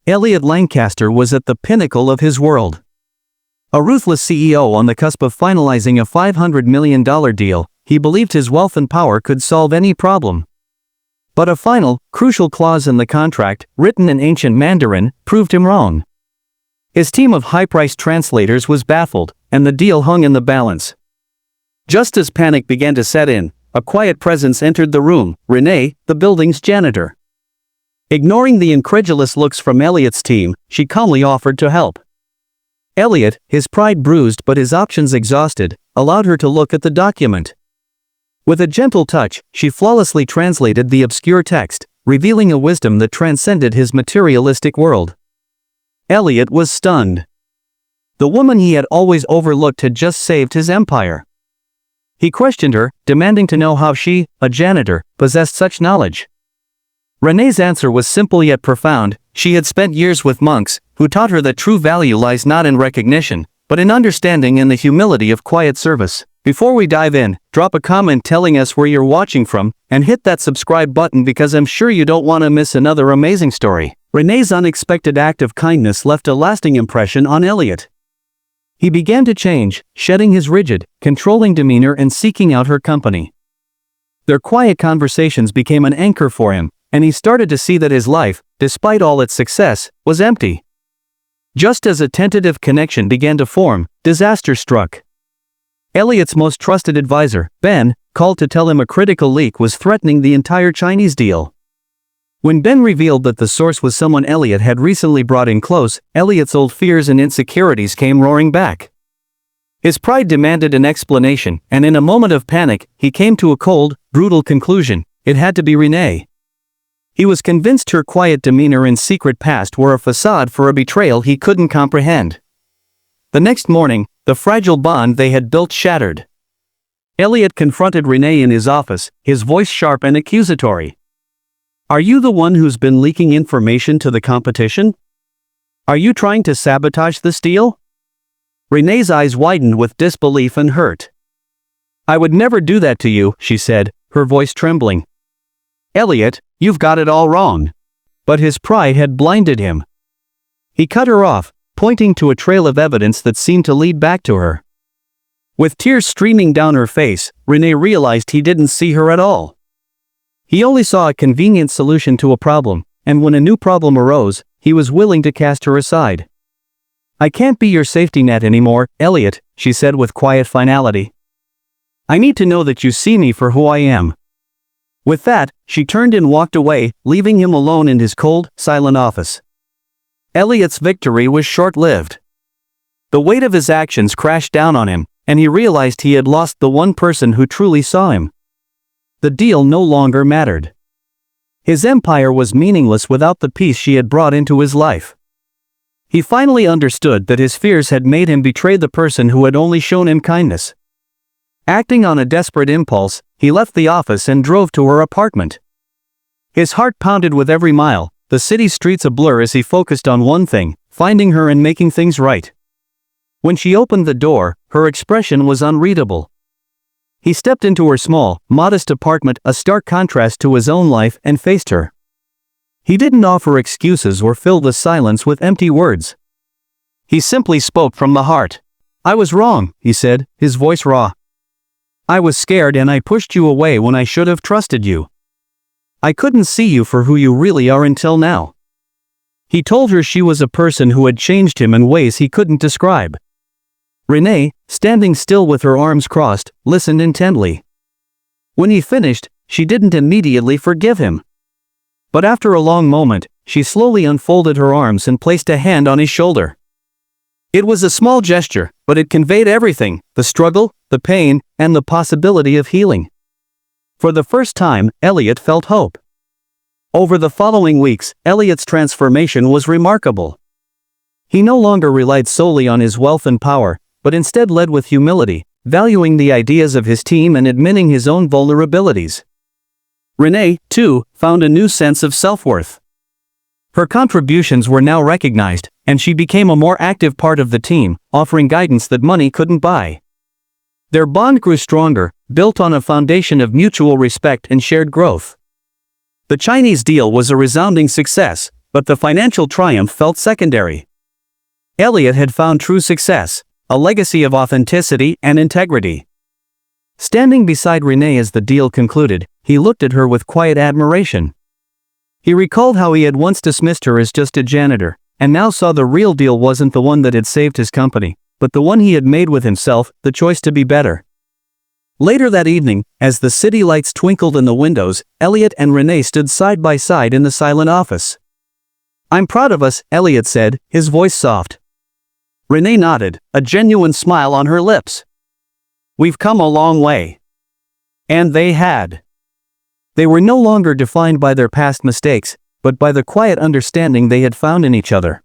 Elliot Lancaster was at the pinnacle of his world. A ruthless CEO on the cusp of finalizing a $500 million deal, he believed his wealth and power could solve any problem. But a final, crucial clause in the contract, written in ancient Mandarin, proved him wrong. His team of high-priced translators was baffled, and the deal hung in the balance. Just as panic began to set in, a quiet presence entered the room, Renee, the building's janitor. Ignoring the incredulous looks from Elliot's team, she calmly offered to help. Elliot, his pride bruised but his options exhausted, allowed her to look at the document. With a gentle touch, she flawlessly translated the obscure text, revealing a wisdom that transcended his materialistic world. Elliot was stunned. The woman he had always overlooked had just saved his empire. He questioned her, demanding to know how she, a janitor, possessed such knowledge. Renee's answer was simple yet profound. She had spent years with monks, who taught her that true value lies not in recognition, but in understanding and the humility of quiet service. Before we dive in, drop a comment telling us where you're watching from, and hit that subscribe button because I'm sure you don't want to miss another amazing story. Renee's unexpected act of kindness left a lasting impression on Elliot. He began to change, shedding his rigid, controlling demeanor and seeking out her company. Their quiet conversations became an anchor for him, and he started to see that his life, despite all its success, was empty. Just as a tentative connection began to form, disaster struck. Elliot's most trusted advisor, Ben, called to tell him a critical leak was threatening the entire Chinese deal. When Ben revealed that the source was someone Elliot had recently brought in close, Elliot's old fears and insecurities came roaring back. His pride demanded an explanation, and in a moment of panic, he came to a cold, brutal conclusion: it had to be Renee. He was convinced her quiet demeanor and secret past were a facade for a betrayal he couldn't comprehend. The next morning, the fragile bond they had built shattered. Elliot confronted Renee in his office, his voice sharp and accusatory. "Are you the one who's been leaking information to the competition? Are you trying to sabotage this deal?" Renee's eyes widened with disbelief and hurt. "I would never do that to you," she said, her voice trembling. "Elliot, you've got it all wrong." But his pride had blinded him. He cut her off, pointing to a trail of evidence that seemed to lead back to her. With tears streaming down her face, Renee realized he didn't see her at all. He only saw a convenient solution to a problem, and when a new problem arose, he was willing to cast her aside. "I can't be your safety net anymore, Elliot," she said with quiet finality. "I need to know that you see me for who I am." With that, she turned and walked away, leaving him alone in his cold, silent office. Elliot's victory was short-lived. The weight of his actions crashed down on him, and he realized he had lost the one person who truly saw him. The deal no longer mattered. His empire was meaningless without the peace she had brought into his life. He finally understood that his fears had made him betray the person who had only shown him kindness. Acting on a desperate impulse, he left the office and drove to her apartment. His heart pounded with every mile, the city streets a blur as he focused on one thing: finding her and making things right. When she opened the door, her expression was unreadable. He stepped into her small, modest apartment, a stark contrast to his own life, and faced her. He didn't offer excuses or fill the silence with empty words. He simply spoke from the heart. "I was wrong," he said, his voice raw. "I was scared and I pushed you away when I should have trusted you. I couldn't see you for who you really are until now." He told her she was a person who had changed him in ways he couldn't describe. Renee, standing still with her arms crossed, listened intently. When he finished, she didn't immediately forgive him. But after a long moment, she slowly unfolded her arms and placed a hand on his shoulder. It was a small gesture, but it conveyed everything: the struggle, the pain, and the possibility of healing. For the first time, Elliot felt hope. Over the following weeks, Elliot's transformation was remarkable. He no longer relied solely on his wealth and power, but instead led with humility, valuing the ideas of his team and admitting his own vulnerabilities. Renee, too, found a new sense of self-worth. Her contributions were now recognized, and she became a more active part of the team, offering guidance that money couldn't buy. Their bond grew stronger, built on a foundation of mutual respect and shared growth. The Chinese deal was a resounding success, But the financial triumph felt secondary. Elliot had found true success, a legacy of authenticity and integrity. Standing beside Renee as the deal concluded, he looked at her with quiet admiration. He recalled how he had once dismissed her as just a janitor, and now saw the real deal wasn't the one that had saved his company, but the one he had made with himself, the choice to be better. Later that evening, as the city lights twinkled in the windows, Elliot and Renee stood side by side in the silent office. "I'm proud of us," Elliot said, his voice soft. Renee nodded, a genuine smile on her lips. "We've come a long way." And they had. They were no longer defined by their past mistakes, but by the quiet understanding they had found in each other.